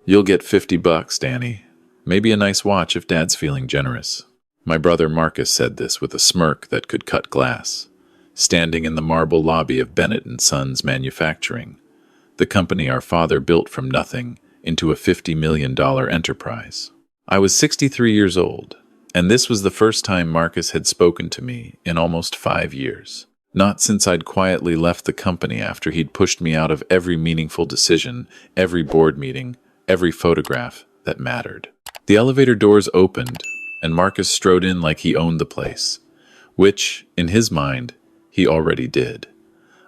You'll get $50, Danny. Maybe a nice watch if Dad's feeling generous. My brother Marcus said this with a smirk that could cut glass, standing in the marble lobby of Bennett and Sons Manufacturing, the company our father built from nothing into a $50 million enterprise. I was 63 years old, and this was the first time Marcus had spoken to me in almost 5 years. Not since I'd quietly left the company after he'd pushed me out of every meaningful decision, every board meeting, every photograph that mattered. The elevator doors opened, and Marcus strode in like he owned the place, which, in his mind, he already did.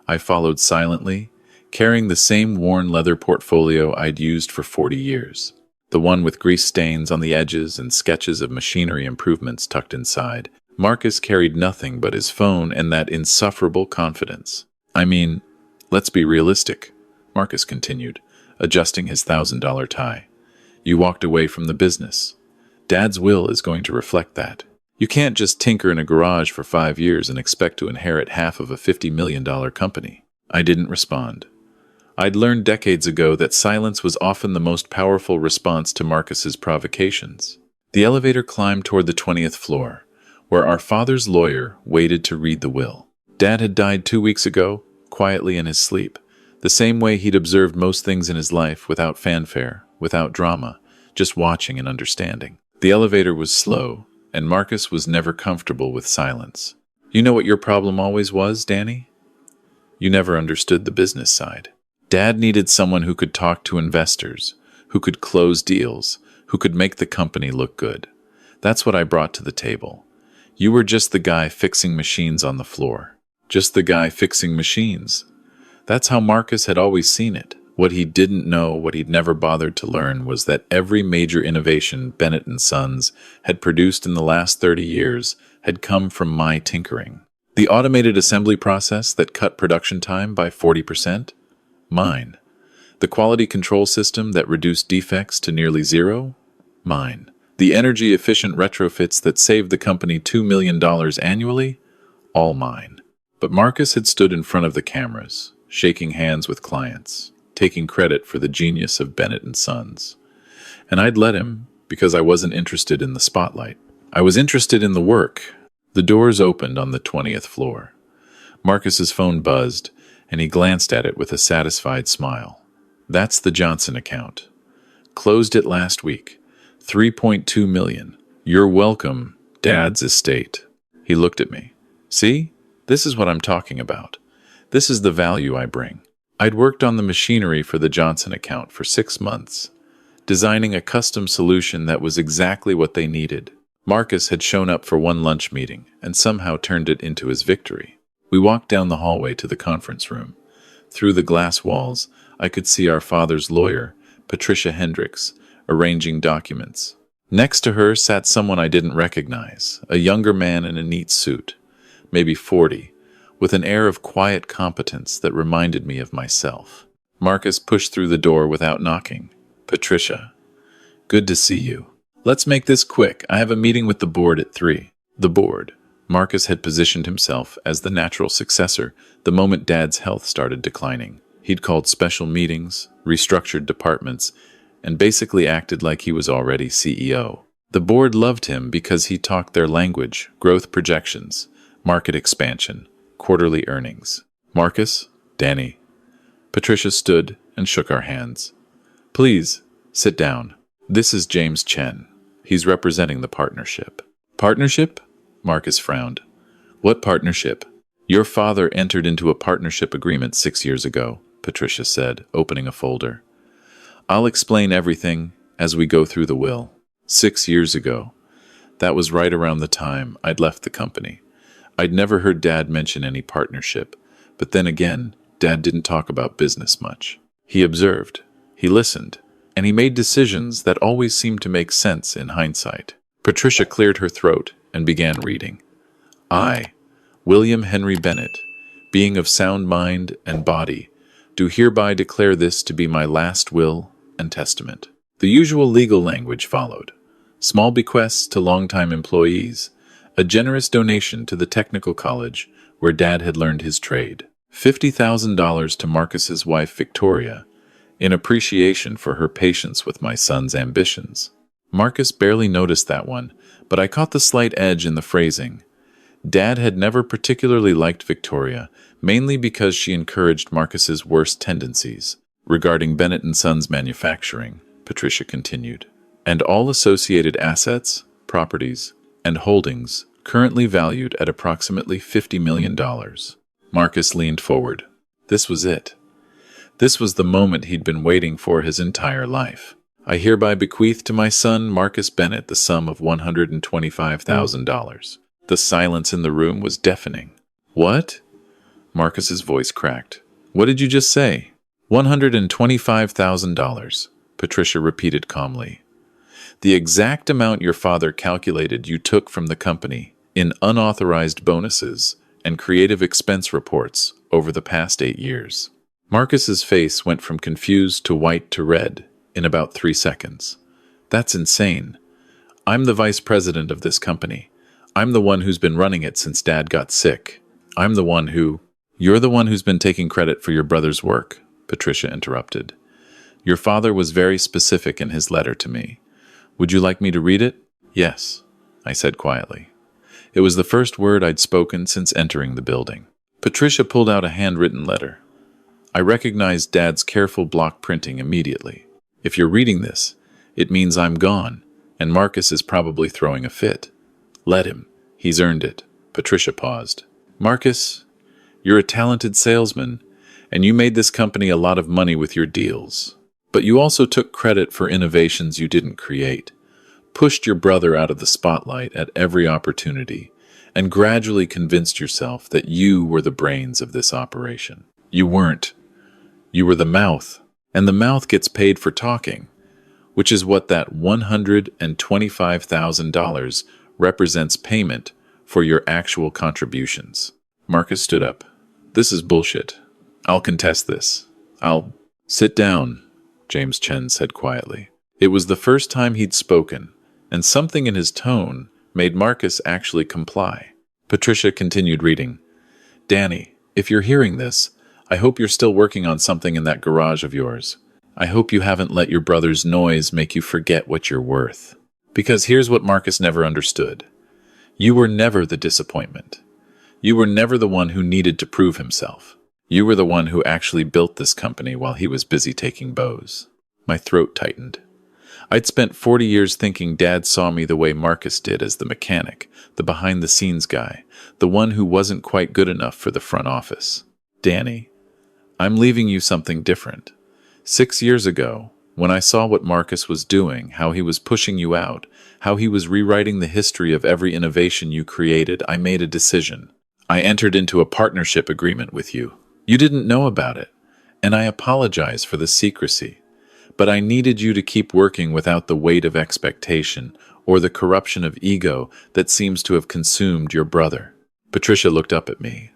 I followed silently, carrying the same worn leather portfolio I'd used for 40 years, the one with grease stains on the edges and sketches of machinery improvements tucked inside. Marcus carried nothing but his phone and that insufferable confidence. I mean, let's be realistic, Marcus continued, adjusting his $1,000 tie. You walked away from the business. Dad's will is going to reflect that. You can't just tinker in a garage for 5 years and expect to inherit half of a $50 million company. I didn't respond. I'd learned decades ago that silence was often the most powerful response to Marcus's provocations. The elevator climbed toward the 20th floor, where our father's lawyer waited to read the will. Dad had died 2 weeks ago, quietly in his sleep, the same way he'd observed most things in his life, without fanfare, without drama, just watching and understanding. The elevator was slow, and Marcus was never comfortable with silence. You know what your problem always was, Danny? You never understood the business side. Dad needed someone who could talk to investors, who could close deals, who could make the company look good. That's what I brought to the table. You were just the guy fixing machines on the floor. Just the guy fixing machines. That's how Marcus had always seen it. What he didn't know, what he'd never bothered to learn, was that every major innovation Bennett and Sons had produced in the last 30 years had come from my tinkering. The automated assembly process that cut production time by 40%? Mine. The quality control system that reduced defects to nearly zero? Mine. The energy-efficient retrofits that saved the company $2 million annually? All mine. But Marcus had stood in front of the cameras, shaking hands with clients, taking credit for the genius of Bennett and Sons. And I'd let him because I wasn't interested in the spotlight. I was interested in the work. The doors opened on the 20th floor. Marcus's phone buzzed, and he glanced at it with a satisfied smile. That's the Johnson account. Closed it last week. $3.2 million. You're welcome, Dad's estate. He looked at me. See? This is what I'm talking about. This is the value I bring. I'd worked on the machinery for the Johnson account for 6 months, designing a custom solution that was exactly what they needed. Marcus had shown up for one lunch meeting and somehow turned it into his victory. We walked down the hallway to the conference room. Through the glass walls, I could see our father's lawyer, Patricia Hendricks, arranging documents. Next to her sat someone I didn't recognize, a younger man in a neat suit, maybe 40, with an air of quiet competence that reminded me of myself. Marcus pushed through the door without knocking. Patricia, good to see you. Let's make this quick. I have a meeting with the board at 3. The board. Marcus had positioned himself as the natural successor the moment Dad's health started declining. He'd called special meetings, restructured departments, and basically acted like he was already CEO. The board loved him because he talked their language, growth projections, market expansion, quarterly earnings. Marcus, Danny. Patricia stood and shook our hands. Please, sit down. This is James Chen. He's representing the partnership. Partnership? Marcus frowned. What partnership? Your father entered into a partnership agreement 6 years ago, Patricia said, opening a folder. I'll explain everything as we go through the will. 6 years ago. That was right around the time I'd left the company. I'd never heard Dad mention any partnership, but then again, Dad didn't talk about business much. He observed, he listened, and he made decisions that always seemed to make sense in hindsight. Patricia cleared her throat and began reading. I, William Henry Bennett, being of sound mind and body, do hereby declare this to be my last will and testament. The usual legal language followed. Small bequests to longtime employees, a generous donation to the technical college where Dad had learned his trade, $50,000 to Marcus's wife Victoria, in appreciation for her patience with my son's ambitions. Marcus barely noticed that one, but I caught the slight edge in the phrasing. Dad had never particularly liked Victoria, mainly because she encouraged Marcus's worst tendencies. Regarding Bennett and Sons Manufacturing, Patricia continued, and all associated assets, properties, and holdings currently valued at approximately $50 million. Marcus leaned forward. This was it. This was the moment he'd been waiting for his entire life. I hereby bequeath to my son, Marcus Bennett, the sum of $125,000. The silence in the room was deafening. What? Marcus's voice cracked. What did you just say? $125,000, Patricia repeated calmly. The exact amount your father calculated you took from the company in unauthorized bonuses and creative expense reports over the past 8 years. Marcus's face went from confused to white to red in about 3 seconds. That's insane. I'm the vice president of this company. I'm the one who's been running it since Dad got sick. I'm the one who... You're the one who's been taking credit for your brother's work, Patricia interrupted. Your father was very specific in his letter to me. Would you like me to read it? Yes, I said quietly. It was the first word I'd spoken since entering the building. Patricia pulled out a handwritten letter. I recognized Dad's careful block printing immediately. If you're reading this, it means I'm gone, and Marcus is probably throwing a fit. Let him. He's earned it. Patricia paused. Marcus, you're a talented salesman, and you made this company a lot of money with your deals. But you also took credit for innovations you didn't create, pushed your brother out of the spotlight at every opportunity, and gradually convinced yourself that you were the brains of this operation. You weren't. You were the mouth, and the mouth gets paid for talking, which is what that $125,000 represents payment for your actual contributions. Marcus stood up. This is bullshit. I'll contest this. Sit down, James Chen said quietly. It was the first time he'd spoken, and something in his tone made Marcus actually comply. Patricia continued reading. Danny, if you're hearing this, I hope you're still working on something in that garage of yours. I hope you haven't let your brother's noise make you forget what you're worth. Because here's what Marcus never understood. You were never the disappointment. You were never the one who needed to prove himself. You were the one who actually built this company while he was busy taking bows. My throat tightened. I'd spent 40 years thinking Dad saw me the way Marcus did as the mechanic, the behind-the-scenes guy, the one who wasn't quite good enough for the front office. Danny, I'm leaving you something different. 6 years ago, when I saw what Marcus was doing, how he was pushing you out, how he was rewriting the history of every innovation you created, I made a decision. I entered into a partnership agreement with you. You didn't know about it, and I apologize for the secrecy. But I needed you to keep working without the weight of expectation or the corruption of ego that seems to have consumed your brother. Patricia looked up at me.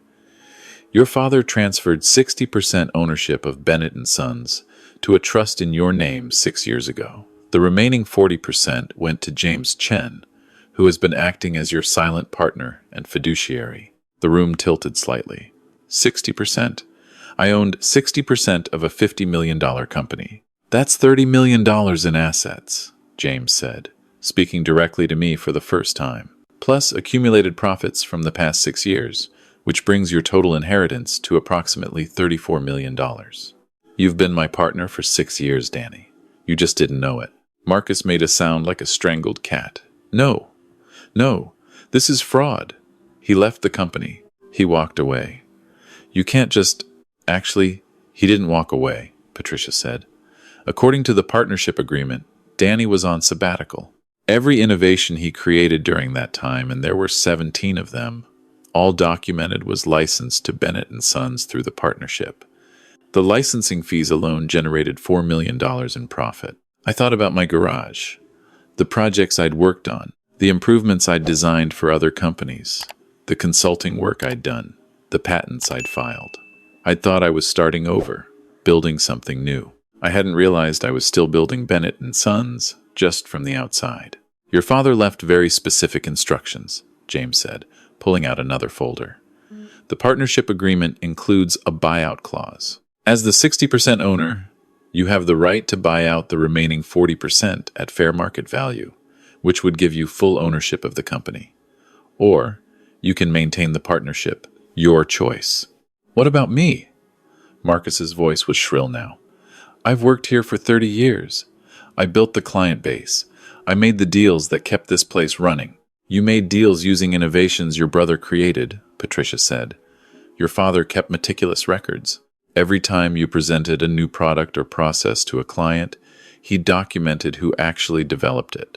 Your father transferred 60% ownership of Bennett and Sons to a trust in your name 6 years ago. The remaining 40% went to James Chen, who has been acting as your silent partner and fiduciary. The room tilted slightly. 60%? I owned 60% of a $50 million company. That's $30 million in assets, James said, speaking directly to me for the first time, plus accumulated profits from the past 6 years, which brings your total inheritance to approximately $34 million. You've been my partner for 6 years, Danny. You just didn't know it. Marcus made a sound like a strangled cat. No, this is fraud. He left the company. He walked away. You can't just... Actually, he didn't walk away, Patricia said. According to the partnership agreement, Danny was on sabbatical. Every innovation he created during that time, and there were 17 of them, all documented, was licensed to Bennett and Sons through the partnership. The licensing fees alone generated $4 million in profit. I thought about my garage, the projects I'd worked on, the improvements I'd designed for other companies, the consulting work I'd done, the patents I'd filed. I'd thought I was starting over, building something new. I hadn't realized I was still building Bennett and Sons, just from the outside. Your father left very specific instructions, James said, pulling out another folder. The partnership agreement includes a buyout clause. As the 60% owner, You have the right to buy out the remaining 40% at fair market value, which would give you full ownership of the company. Or you can maintain the partnership. Your choice. What about me? Marcus's voice was shrill now. I've worked here for 30 years. I built the client base. I made the deals that kept this place running. You made deals using innovations your brother created, Patricia said. Your father kept meticulous records. Every time you presented a new product or process to a client, he documented who actually developed it.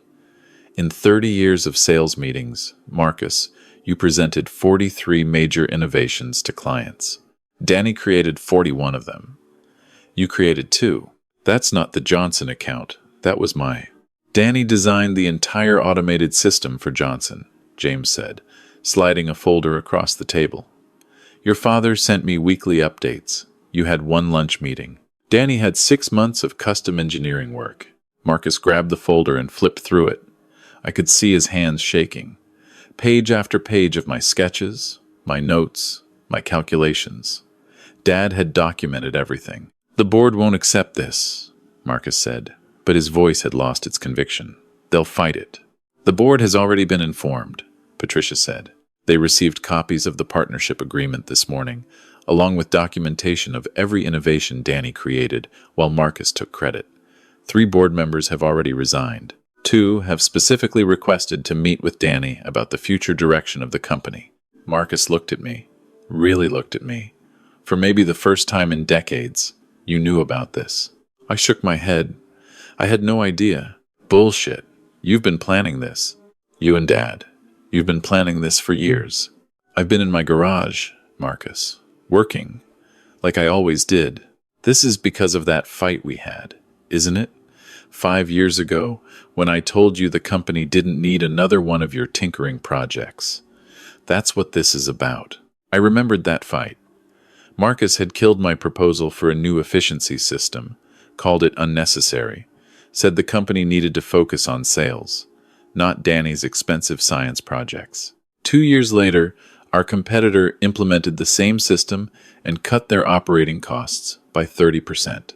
In 30 years of sales meetings, Marcus, you presented 43 major innovations to clients. Danny created 41 of them. You created 2. That's not the Johnson account. That was my. Danny designed the entire automated system for Johnson, James said, sliding a folder across the table. Your father sent me weekly updates. You had 1 lunch meeting. Danny had 6 months of custom engineering work. Marcus grabbed the folder and flipped through it. I could see his hands shaking. Page after page of my sketches, my notes, my calculations. Dad had documented everything. The board won't accept this, Marcus said, but his voice had lost its conviction. They'll fight it. The board has already been informed, Patricia said. They received copies of the partnership agreement this morning, along with documentation of every innovation Danny created, while Marcus took credit. 3 board members have already resigned. 2 have specifically requested to meet with Danny about the future direction of the company. Marcus looked at me, really looked at me. For maybe the first time in decades, you knew about this. I shook my head. I had no idea. Bullshit. You've been planning this. You and Dad. You've been planning this for years. I've been in my garage, Marcus, working, like I always did. This is because of that fight we had, isn't it? 5 years ago, when I told you the company didn't need another one of your tinkering projects. That's what this is about. I remembered that fight. Marcus had killed my proposal for a new efficiency system, called it unnecessary, said the company needed to focus on sales, not Danny's expensive science projects. 2 years later, our competitor implemented the same system and cut their operating costs by 30%.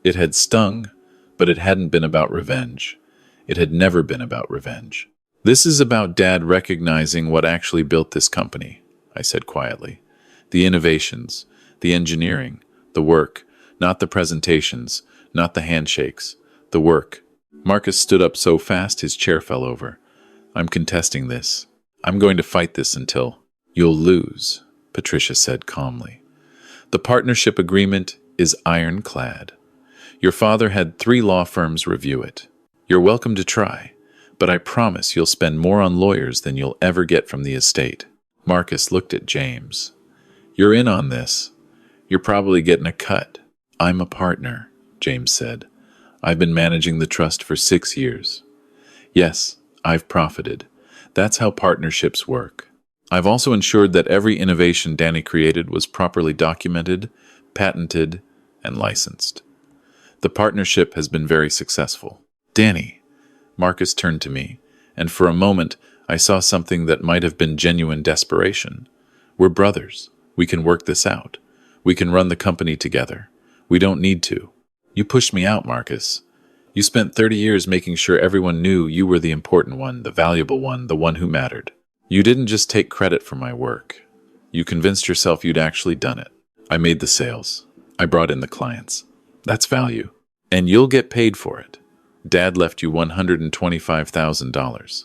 It had stung, but it hadn't been about revenge. It had never been about revenge. This is about Dad recognizing what actually built this company, I said quietly. The innovations, the engineering, the work, not the presentations, not the handshakes, the work. Marcus stood up so fast his chair fell over. I'm contesting this. I'm going to fight this until... You'll lose, Patricia said calmly. The partnership agreement is ironclad. Your father had 3 law firms review it. You're welcome to try, but I promise you'll spend more on lawyers than you'll ever get from the estate. Marcus looked at James. You're in on this. You're probably getting a cut. I'm a partner, James said. I've been managing the trust for 6 years. Yes, I've profited. That's how partnerships work. I've also ensured that every innovation Danny created was properly documented, patented, and licensed. The partnership has been very successful. Danny, Marcus turned to me, and for a moment I saw something that might have been genuine desperation. We're brothers. We can work this out. We can run the company together. We don't need to. You pushed me out, Marcus. You spent 30 years making sure everyone knew you were the important one, the valuable one, the one who mattered. You didn't just take credit for my work. You convinced yourself you'd actually done it. I made the sales. I brought in the clients. That's value. And you'll get paid for it. Dad left you $125,000.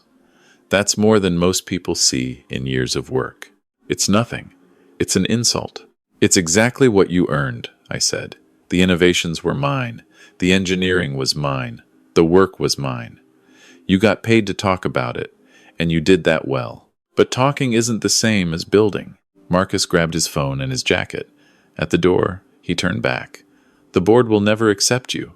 That's more than most people see in years of work. It's nothing. It's an insult. It's exactly what you earned, I said. The innovations were mine. The engineering was mine. The work was mine. You got paid to talk about it, and you did that well. But talking isn't the same as building. Marcus grabbed his phone and his jacket. At the door, he turned back. The board will never accept you.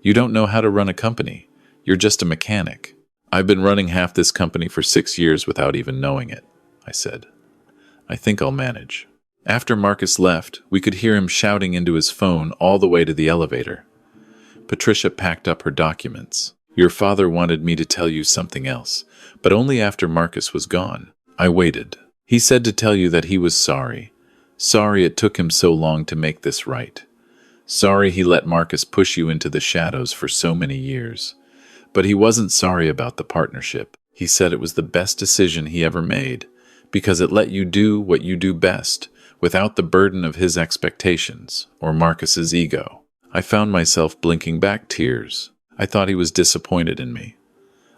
You don't know how to run a company. You're just a mechanic. I've been running half this company for 6 years without even knowing it, I said. I think I'll manage. After Marcus left, we could hear him shouting into his phone all the way to the elevator. Patricia packed up her documents. Your father wanted me to tell you something else, but only after Marcus was gone. I waited. He said to tell you that he was sorry. Sorry it took him so long to make this right. Sorry he let Marcus push you into the shadows for so many years. But he wasn't sorry about the partnership. He said it was the best decision he ever made, because it let you do what you do best, without the burden of his expectations or Marcus's ego. I found myself blinking back tears. I thought he was disappointed in me.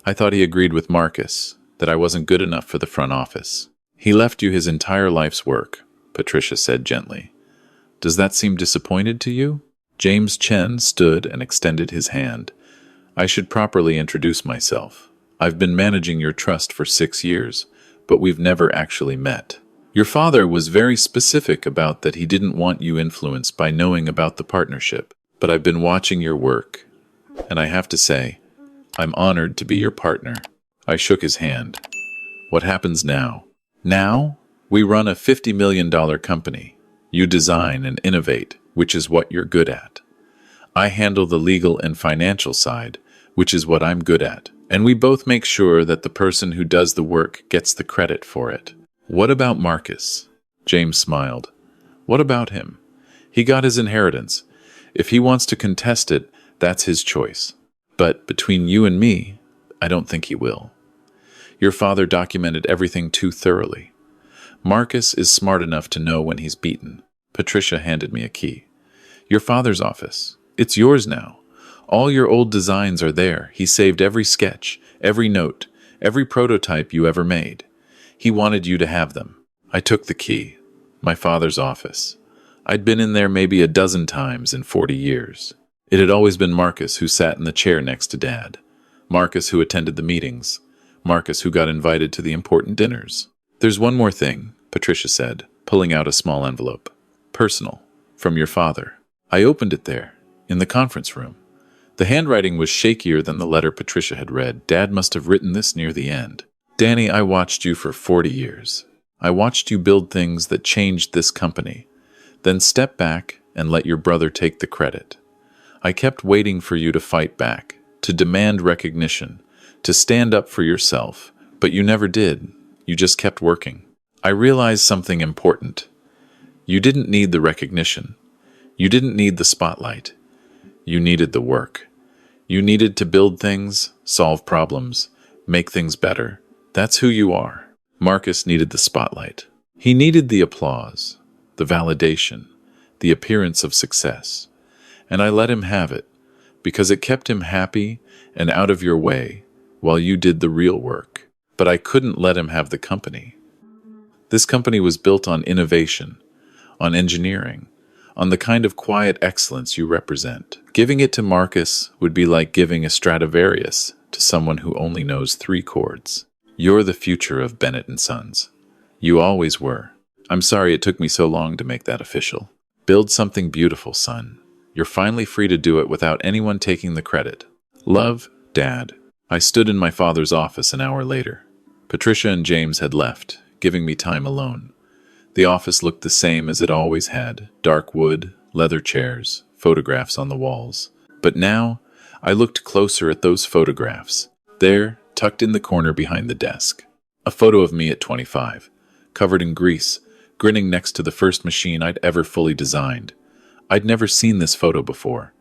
I thought he agreed with Marcus, that I wasn't good enough for the front office. He left you his entire life's work, Patricia said gently. Does that seem disappointed to you? James Chen stood and extended his hand. I should properly introduce myself. I've been managing your trust for 6 years, but we've never actually met. Your father was very specific about that he didn't want you influenced by knowing about the partnership, but I've been watching your work, and I have to say, I'm honored to be your partner. I shook his hand. What happens now? Now, we run a $50 million company. You design and innovate, which is what you're good at. I handle the legal and financial side, which is what I'm good at. And we both make sure that the person who does the work gets the credit for it. What about Marcus? James smiled. What about him? He got his inheritance. If he wants to contest it, that's his choice. But between you and me, I don't think he will. Your father documented everything too thoroughly. Marcus is smart enough to know when he's beaten. Patricia handed me a key. Your father's office. It's yours now. All your old designs are there. He saved every sketch, every note, every prototype you ever made. He wanted you to have them. I took the key. My father's office. I'd been in there maybe a dozen times in 40 years. It had always been Marcus who sat in the chair next to Dad. Marcus who attended the meetings. Marcus who got invited to the important dinners. There's one more thing, Patricia said, pulling out a small envelope. Personal. From your father. I opened it there, in the conference room. The handwriting was shakier than the letter Patricia had read. Dad must have written this near the end. Danny, I watched you for 40 years. I watched you build things that changed this company. Then step back and let your brother take the credit. I kept waiting for you to fight back, to demand recognition, to stand up for yourself, but you never did. You just kept working. I realized something important. You didn't need the recognition. You didn't need the spotlight. You needed the work. You needed to build things, solve problems, make things better. That's who you are. Marcus needed the spotlight. He needed the applause, the validation, the appearance of success. And I let him have it, because it kept him happy and out of your way while you did the real work. But I couldn't let him have the company. This company was built on innovation, on engineering, on the kind of quiet excellence you represent. Giving it to Marcus would be like giving a Stradivarius to someone who only knows 3 chords. You're the future of Bennett & Sons. You always were. I'm sorry it took me so long to make that official. Build something beautiful, son. You're finally free to do it without anyone taking the credit. Love, Dad. I stood in my father's office an hour later. Patricia and James had left, giving me time alone. The office looked the same as it always had. Dark wood, leather chairs, photographs on the walls. But now, I looked closer at those photographs. There, tucked in the corner behind the desk. A photo of me at 25, covered in grease, grinning next to the first machine I'd ever fully designed. I'd never seen this photo before.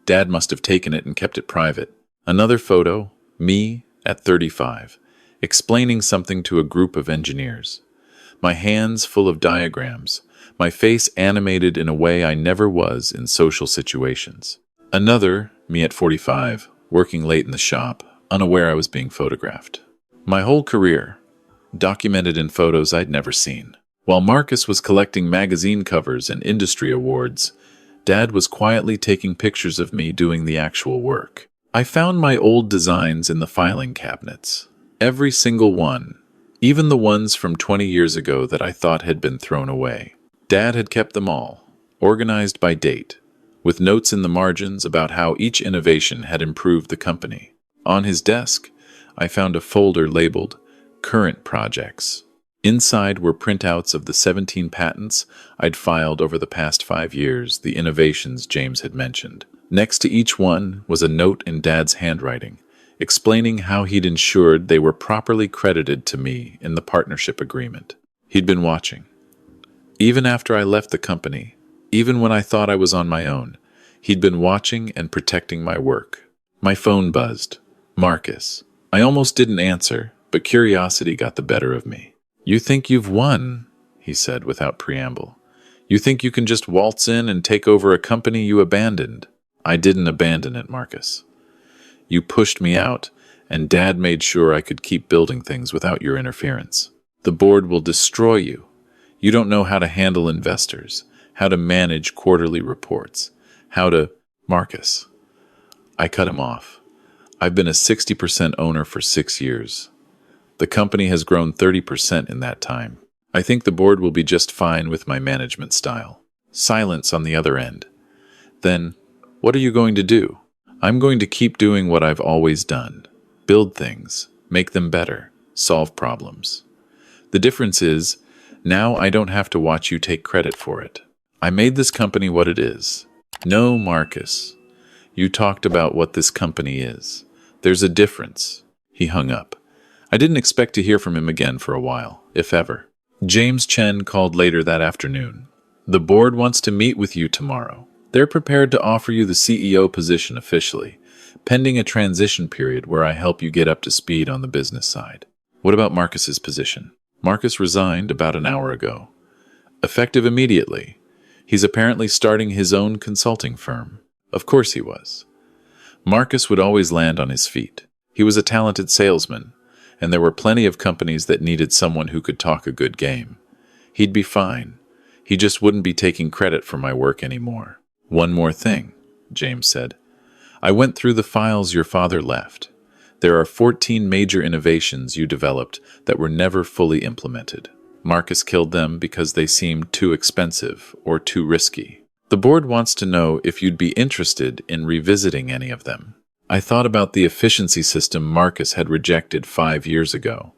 Dad must have taken it and kept it private. Another photo, me at 35, explaining something to a group of engineers. My hands full of diagrams, my face animated in a way I never was in social situations. Another, me at 45, working late in the shop, unaware I was being photographed. My whole career, documented in photos I'd never seen. While Marcus was collecting magazine covers and industry awards, Dad was quietly taking pictures of me doing the actual work. I found my old designs in the filing cabinets. Every single one, even the ones from 20 years ago that I thought had been thrown away. Dad had kept them all, organized by date, with notes in the margins about how each innovation had improved the company. On his desk, I found a folder labeled Current Projects. Inside were printouts of the 17 patents I'd filed over the past 5 years, the innovations James had mentioned. Next to each one was a note in Dad's handwriting, explaining how he'd ensured they were properly credited to me in the partnership agreement. He'd been watching. Even after I left the company, even when I thought I was on my own, He'd been watching and protecting my work. My phone buzzed. Marcus. I almost didn't answer, but curiosity got the better of me. "You think you've won," he said without preamble. "You think you can just waltz in and take over a company you abandoned." "I didn't abandon it, Marcus. You pushed me out, and Dad made sure I could keep building things without your interference. The board will destroy you. You don't know how to handle investors, how to manage quarterly reports, how to—" "Marcus." I cut him off. "I've been a 60% owner for 6 years. The company has grown 30% in that time. I think the board will be just fine with my management style." Silence on the other end. "Then, what are you going to do?" "I'm going to keep doing what I've always done. Build things, make them better, solve problems. The difference is, now I don't have to watch you take credit for it. I made this company what it is." "No, Marcus. You talked about what this company is. There's a difference." He hung up. I didn't expect to hear from him again for a while, if ever. James Chen called later that afternoon. "The board wants to meet with you tomorrow. They're prepared to offer you the CEO position officially, pending a transition period where I help you get up to speed on the business side." "What about Marcus's position?" "Marcus resigned about an hour ago. Effective immediately. He's apparently starting his own consulting firm." Of course he was. Marcus would always land on his feet. He was a talented salesman, and there were plenty of companies that needed someone who could talk a good game. He'd be fine. He just wouldn't be taking credit for my work anymore. "One more thing," James said. "I went through the files your father left. There are 14 major innovations you developed that were never fully implemented. Marcus killed them because they seemed too expensive or too risky. The board wants to know if you'd be interested in revisiting any of them." I thought about the efficiency system Marcus had rejected 5 years ago,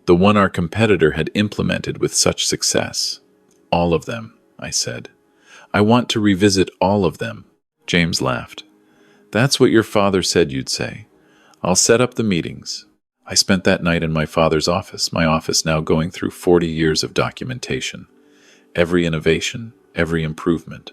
the one our competitor had implemented with such success. "All of them," I said. "I want to revisit all of them." James laughed. "That's what your father said you'd say. I'll set up the meetings." I spent that night in my father's office, my office now going through 40 years of documentation. Every innovation, every improvement,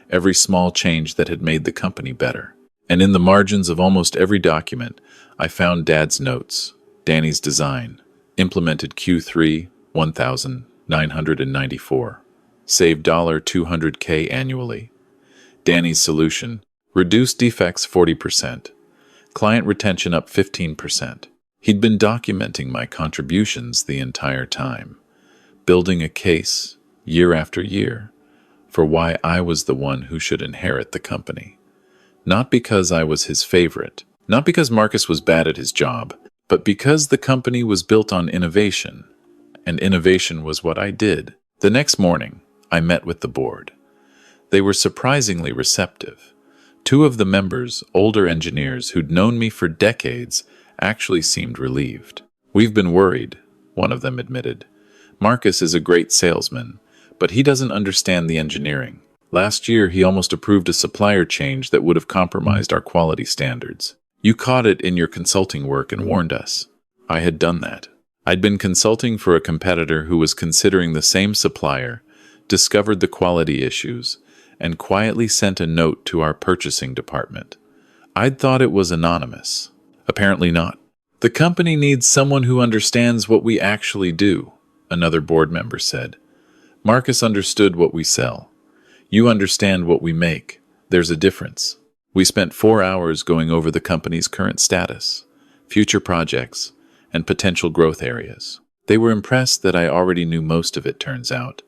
every small change that had made the company better. And in the margins of almost every document, I found Dad's notes, Danny's design, implemented Q3 1994, saved $200K annually. Danny's solution, reduced defects 40%, client retention up 15%. He'd been documenting my contributions the entire time, building a case, year after year, for why I was the one who should inherit the company. Not because I was his favorite, not because Marcus was bad at his job, but because the company was built on innovation, and innovation was what I did. The next morning, I met with the board. They were surprisingly receptive. 2 of the members, older engineers who'd known me for decades, actually seemed relieved. "We've been worried," one of them admitted. "Marcus is a great salesman, but he doesn't understand the engineering. Last year, he almost approved a supplier change that would have compromised our quality standards. You caught it in your consulting work and warned us." I had done that. I'd been consulting for a competitor who was considering the same supplier, discovered the quality issues, and quietly sent a note to our purchasing department. I'd thought it was anonymous. Apparently not. "The company needs someone who understands what we actually do," another board member said. "Marcus understood what we sell. You understand what we make. There's a difference." We spent 4 hours going over the company's current status, future projects, and potential growth areas. They were impressed that I already knew most of it, turns out.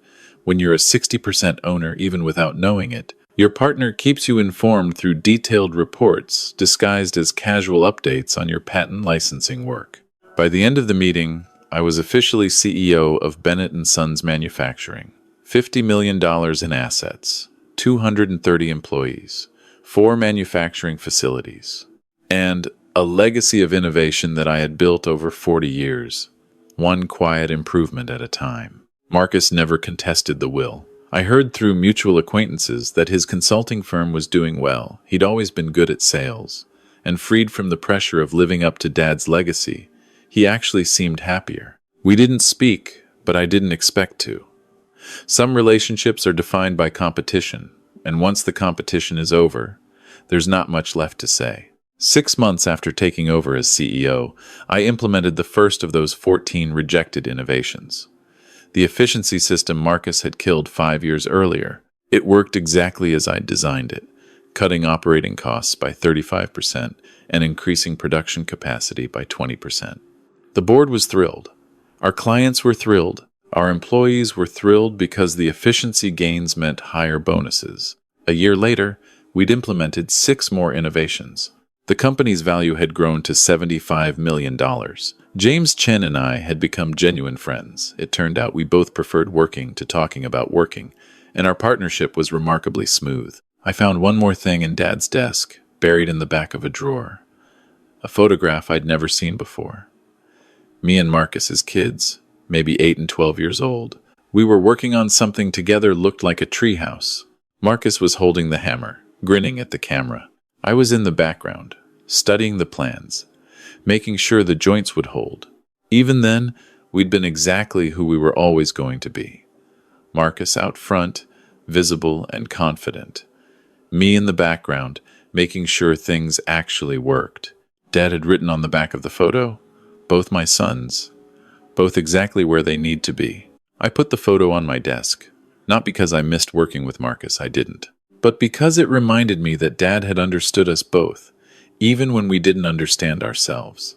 When you're a 60% owner, even without knowing it, your partner keeps you informed through detailed reports disguised as casual updates on your patent licensing work. By the end of the meeting, I was officially CEO of Bennett & Sons Manufacturing. $50 million in assets, 230 employees, 4 manufacturing facilities, and a legacy of innovation that I had built over 40 years, one quiet improvement at a time. Marcus never contested the will. I heard through mutual acquaintances that his consulting firm was doing well. He'd always been good at sales, and freed from the pressure of living up to Dad's legacy, he actually seemed happier. We didn't speak, but I didn't expect to. Some relationships are defined by competition, And once the competition is over, there's not much left to say. 6 months after taking over as CEO, I implemented the first of those 14 rejected innovations. The efficiency system Marcus had killed 5 years earlier. It worked exactly as I'd designed it, cutting operating costs by 35% and increasing production capacity by 20%. The board was thrilled. Our clients were thrilled. Our employees were thrilled because the efficiency gains meant higher bonuses. A year later, we'd implemented 6 more innovations. The company's value had grown to $75 million. James Chen and I had become genuine friends. It turned out we both preferred working to talking about working, and our partnership was remarkably smooth. I found one more thing in Dad's desk, buried in the back of a drawer. A photograph I'd never seen before. Me and Marcus as kids, maybe 8 and 12 years old. We were working on something together looked like a treehouse. Marcus was holding the hammer, grinning at the camera. I was in the background, studying the plans, making sure the joints would hold. Even then, we'd been exactly who we were always going to be. Marcus out front, visible and confident. Me in the background, making sure things actually worked. Dad had written on the back of the photo, "Both my sons, both exactly where they need to be." I put the photo on my desk, not because I missed working with Marcus, I didn't, but because it reminded me that Dad had understood us both, even when we didn't understand ourselves.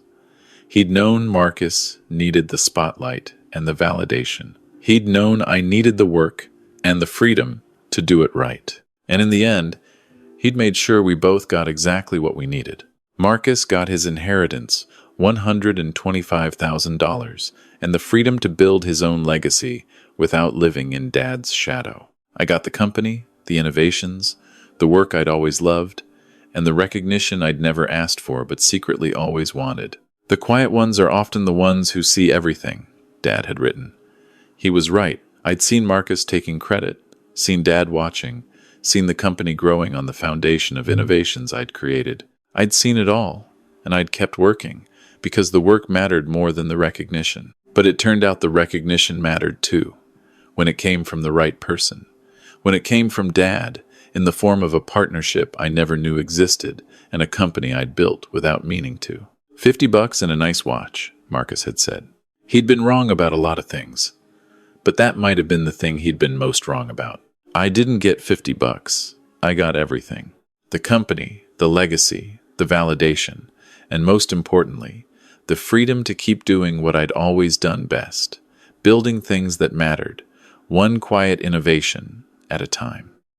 He'd known Marcus needed the spotlight and the validation. He'd known I needed the work and the freedom to do it right. And in the end, he'd made sure we both got exactly what we needed. Marcus got his inheritance, $125,000, and the freedom to build his own legacy without living in Dad's shadow. I got the company, the innovations, the work I'd always loved, and the recognition I'd never asked for but secretly always wanted. The quiet ones are often the ones who see everything, Dad had written. He was right. I'd seen Marcus taking credit, seen Dad watching, seen the company growing on the foundation of innovations I'd created. I'd seen it all, and I'd kept working, because the work mattered more than the recognition. But it turned out the recognition mattered too, when it came from the right person. When it came from Dad, in the form of a partnership I never knew existed, and a company I'd built without meaning to. $50 and a nice watch, Marcus had said. He'd been wrong about a lot of things, but that might have been the thing he'd been most wrong about. I didn't get $50. I got everything. The company, the legacy, the validation, and most importantly, the freedom to keep doing what I'd always done best, building things that mattered, one quiet innovation at a time.